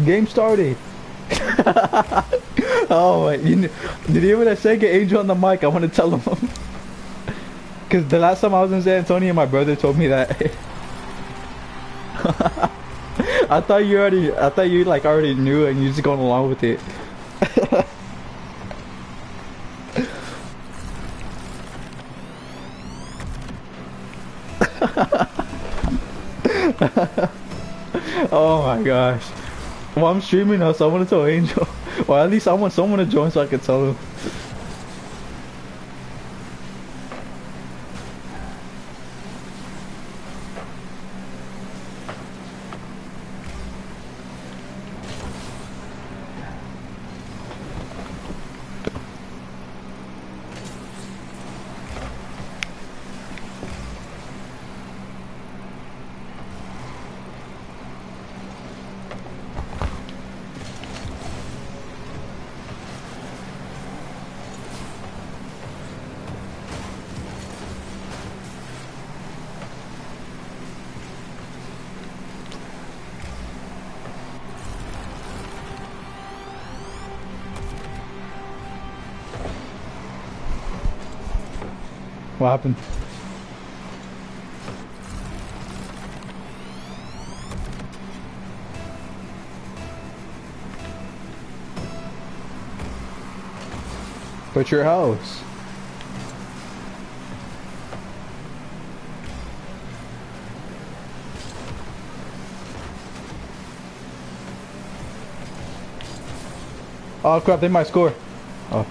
Game started. Oh, wait, did you hear what I said? Get Angel on the mic. I want to tell him. Because the last time I was in San Antonio, my brother told me that. I thought you like already knew and you just going along with it. Oh my gosh. Well, I'm streaming now, so I want to tell Angel. Or at least I want someone to join so I can tell him. What happened? But your house. Oh crap, they might score. Oh.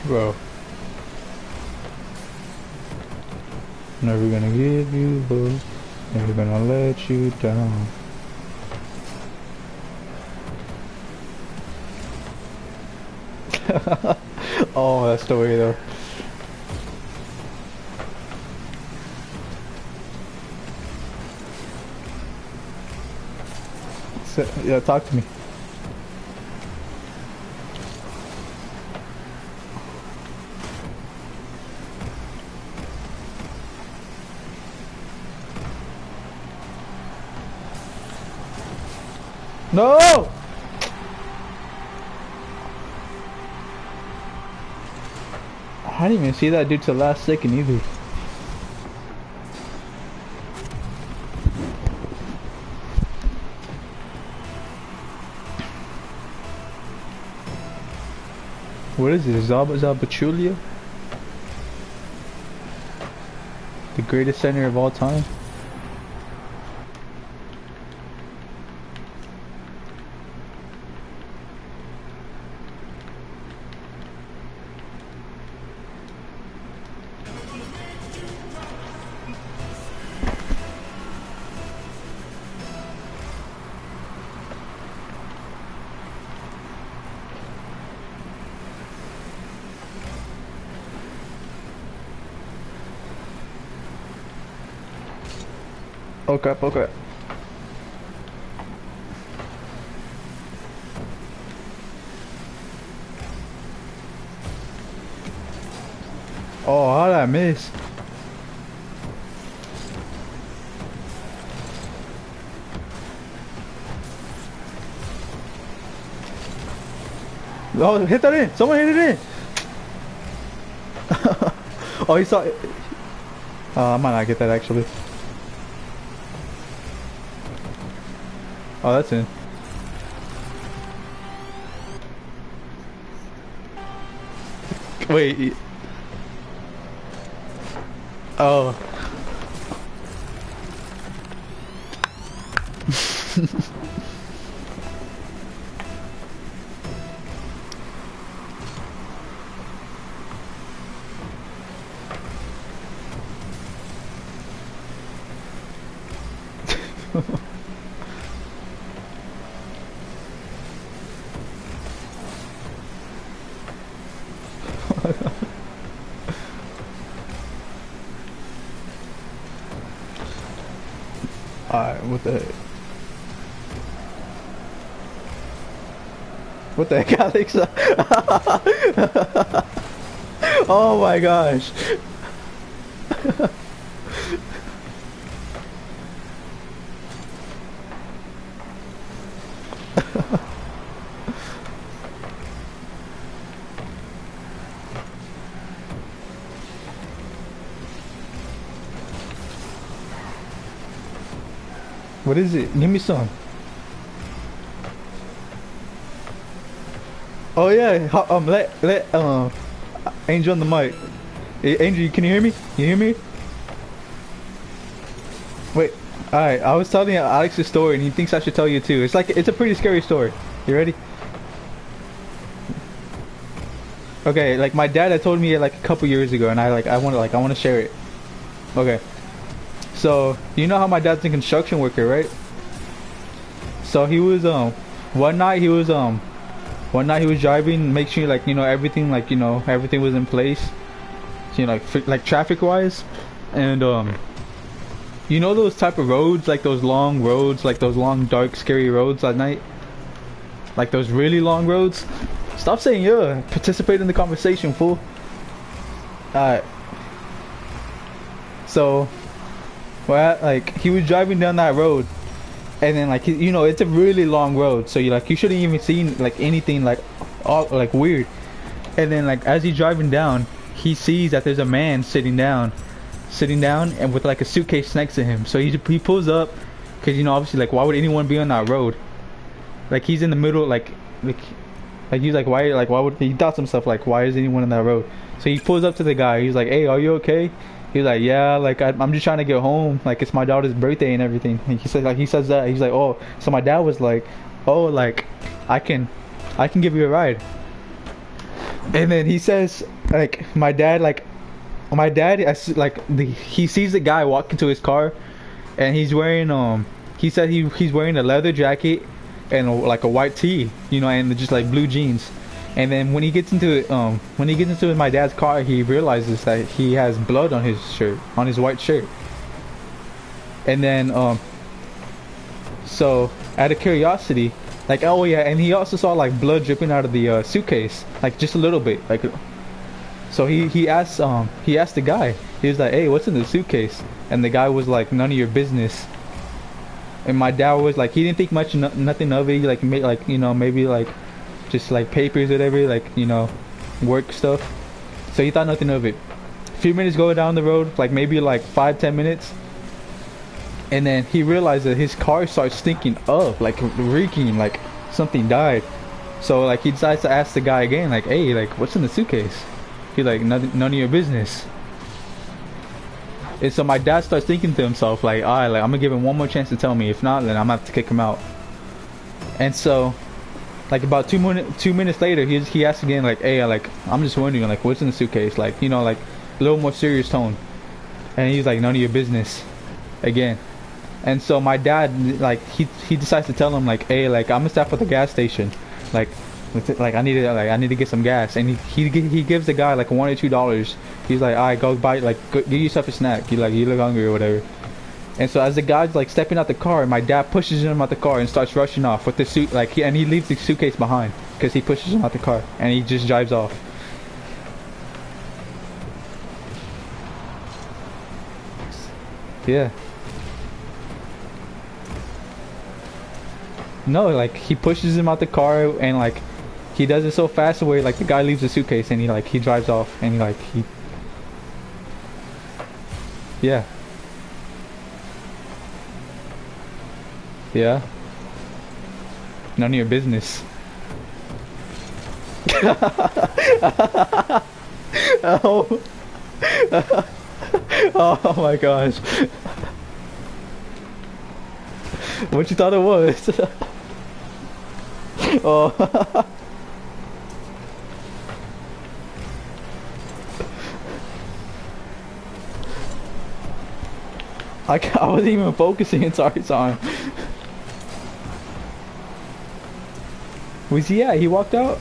Bro. Never gonna give you love. Never gonna let you down. Oh, that's the way though. Yeah, talk to me. No! I didn't even see that dude till last second either. What is it? Zabachulia? The greatest center of all time? Okay, okay. Oh, how did I miss? Oh, hit that in! Someone hit it in! Oh, he saw it. I might not get that actually. Oh, that's in. Wait. Oh. Alright, what the heck? What the heck, Alexa? Oh my gosh. What is it? Give me some. Oh yeah, let Angel on the mic. Hey, Angel, can you hear me? You hear me? Wait. Alright, I was telling Alex's story and he thinks I should tell you too. It's a pretty scary story. You ready? Okay, like my dad had told me like a couple years ago and I want to share it. Okay. So, you know how my dad's a construction worker, right? So he was one night he was driving, make sure like everything everything was in place, like traffic wise, and you know those type of roads, like those long roads, like those long dark scary roads at night, like those really long roads. Stop saying yeah, participate in the conversation, fool. Alright. So well, like he was driving down that road, and then like it's a really long road, so you shouldn't even see like anything like all like weird. And then like as he's driving down, he sees that there's a man sitting down and with like a suitcase next to him. So he pulls up, because obviously like why would anyone be on that road? Like he's in the middle, like he's like why would he thought to himself like why is anyone on that road? So he pulls up to the guy. He's like, hey, are you okay? He's like, yeah, like I'm just trying to get home, like it's my daughter's birthday and everything. And he says that he's like, oh, so my dad was like, oh, like I can give you a ride. And then he says like he sees the guy walk into his car, and he's wearing he said he's wearing a leather jacket and like a white tee, and just like blue jeans. And then when he gets into my dad's car, he realizes that he has blood on his shirt, on his white shirt. And then so out of curiosity, like, oh yeah, and he also saw like blood dripping out of the suitcase, like just a little bit, like. So he asked the guy, he was like, hey, what's in the suitcase? And the guy was like, none of your business. And my dad was like, he didn't think nothing of it, like maybe like just like papers or whatever, like work stuff. So he thought nothing of it. A few minutes go down the road, like maybe like 5-10 minutes, and then he realized that his car starts stinking up, like reeking, like something died. So like he decides to ask the guy again, like, hey, like what's in the suitcase? He's like, none of your business. And so my dad starts thinking to himself like, alright, like I'm gonna give him one more chance to tell me. If not, then I'm gonna have to kick him out. And so like about 2 minutes later, he asks again, like, hey, like I'm just wondering, like what's in the suitcase? Like like a little more serious tone. And he's like, none of your business again. And so my dad, like he decides to tell him like, hey, like I'm gonna stop at the gas station, like I need to get some gas. And he gives the guy like $1 or $2. He's like, alright, go buy, like go, get yourself a snack. You look hungry or whatever. And so as the guy's like stepping out the car, my dad pushes him out the car and starts rushing off with the suit, like he leaves the suitcase behind because he pushes him out the car and he just drives off. Yeah. No, like he pushes him out the car and like he does it so fast where like the guy leaves the suitcase and he drives off and yeah. Yeah. None of your business. Oh. Oh my gosh. What you thought it was? Oh. I wasn't even focusing until I saw him. Was he? Yeah, he walked out.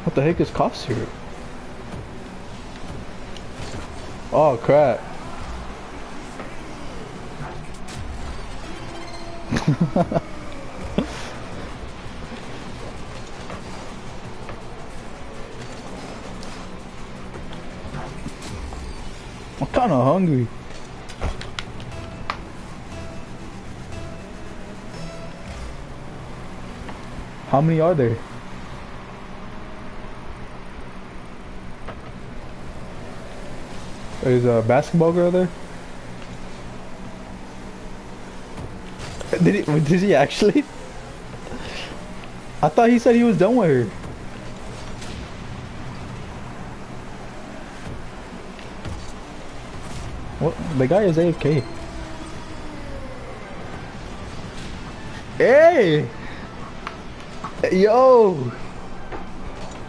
What the heck is cops here? Oh crap. I'm kinda hungry. How many are there? There's a basketball girl there. Did he actually? I thought he said he was done with her. What? The guy is AFK. Hey! Yo!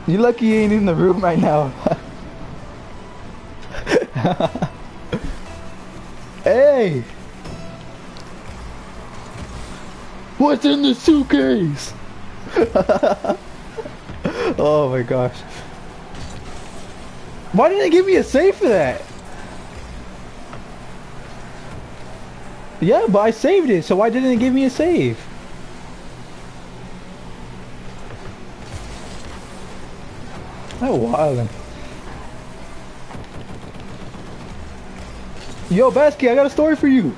You lucky he ain't in the room right now. Hey! What's in the suitcase? Oh my gosh. Why didn't they give me a save for that? Yeah, but I saved it, so why didn't it give me a save? That wild. Yo, Basky, I got a story for you.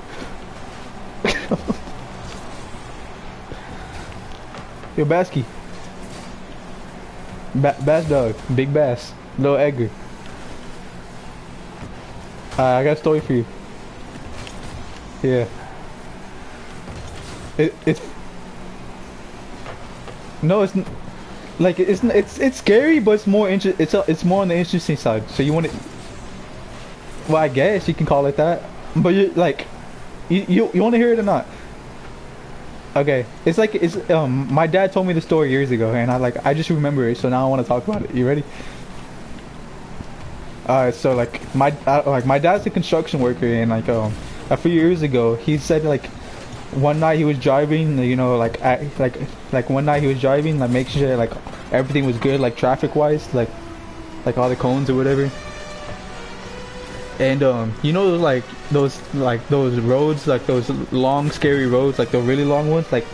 Yo, Basky. Bass Dog. Big Bass. Little Edgar. I got a story for you. Yeah. It's no, it's like it's scary, but it's more it's more on the interesting side. So you want it? Well, I guess you can call it that. But you like you want to hear it or not? Okay, it's like it's my dad told me the story years ago, and I just remember it, so now I want to talk about it. You ready? So like my dad's a construction worker, and a few years ago he said like one night he was driving, you know, like one night he was driving, like making sure like everything was good, like traffic wise, like all the cones or whatever. And you know, like those roads, like those long scary roads, like the really long ones, like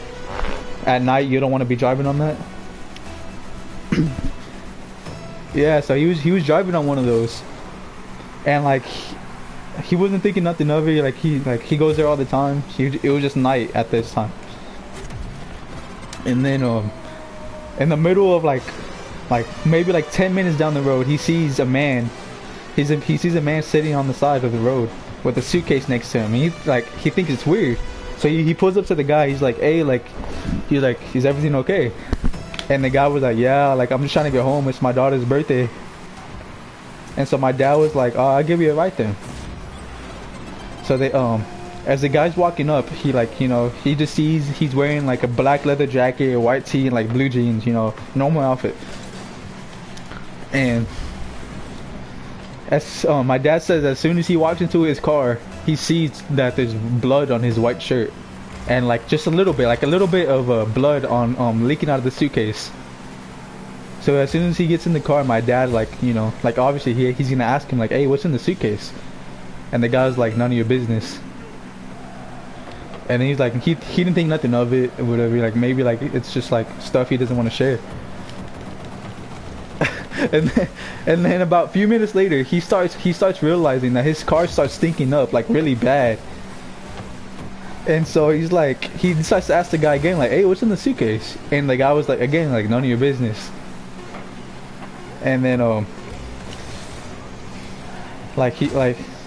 at night you don't want to be driving on that. Yeah, so he was driving on one of those, and like he wasn't thinking nothing of it. He goes there all the time. It was just night at this time, and then in the middle of like maybe like 10 minutes down the road, he sees a man. He sees a man sitting on the side of the road with a suitcase next to him. He thinks it's weird, so he pulls up to the guy. He's like, "Hey, he's like, is everything okay?" And the guy was like, "Yeah, like I'm just trying to get home. It's my daughter's birthday." And so my dad was like, "Oh, I'll give you a ride then." So they as the guy's walking up, he he just sees he's wearing like a black leather jacket, a white tee, and like blue jeans, you know, normal outfit. And as my dad says, as soon as he walks into his car, he sees that there's blood on his white shirt, and like just a little bit of blood on leaking out of the suitcase. So as soon as he gets in the car, my dad like obviously he's gonna ask him like, "Hey, what's in the suitcase?" And the guy's like, "None of your business." And he's like, he didn't think nothing of it or whatever. Like maybe like it's just like stuff he doesn't want to share. and then about a few minutes later, he starts realizing that his car starts stinking up like really bad. And so he decides to ask the guy again, like, "Hey, what's in the suitcase?" And the guy was like, again, like, "None of your business." And then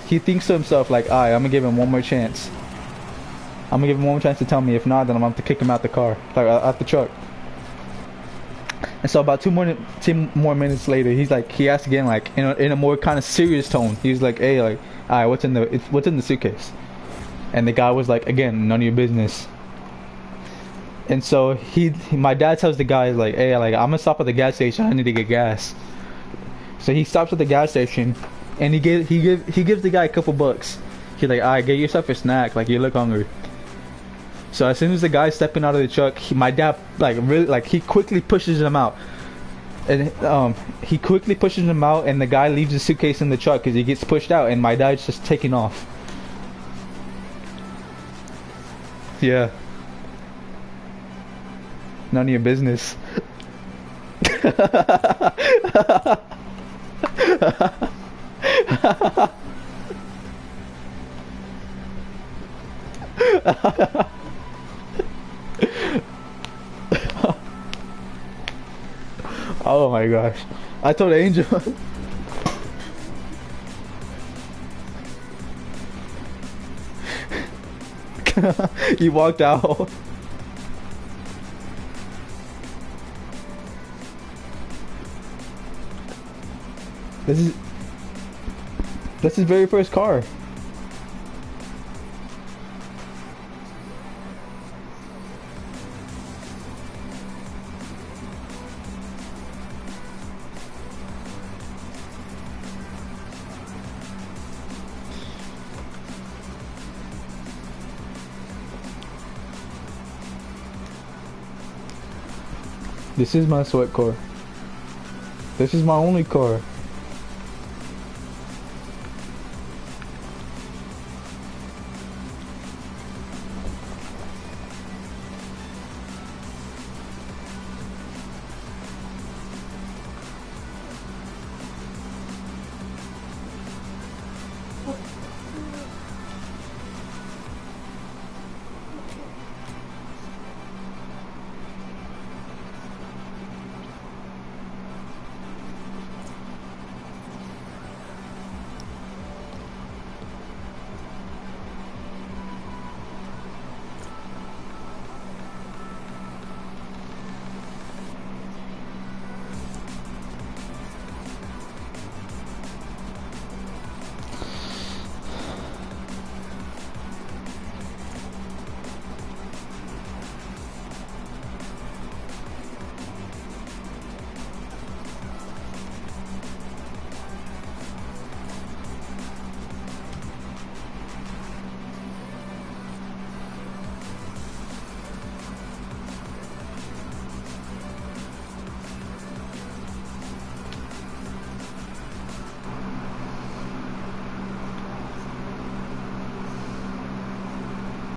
he thinks to himself like, "Alright, I'm gonna give him one more chance. I'm gonna give him one more chance to tell me. If not, then I'm gonna have to kick him out the car, like out the truck." And so about two more minutes later, he asked again, like in a more kind of serious tone. He's like, "Hey, like, alright, what's in the suitcase?" And the guy was like, again, "None of your business." And so my dad tells the guy like, "Hey, like, I'm gonna stop at the gas station. I need to get gas." So he stops at the gas station, and he gives the guy a couple bucks. He's like, "Alright, get yourself a snack. Like you look hungry." So as soon as the guy's stepping out of the truck, my dad like really like he quickly pushes him out, and he quickly pushes him out, and the guy leaves his suitcase in the truck because he gets pushed out, and my dad's just taking off. Yeah. None of your business. Oh my gosh. I told Angel. You walked out. This is That's his very first car. This is my sweat car. This is my only car.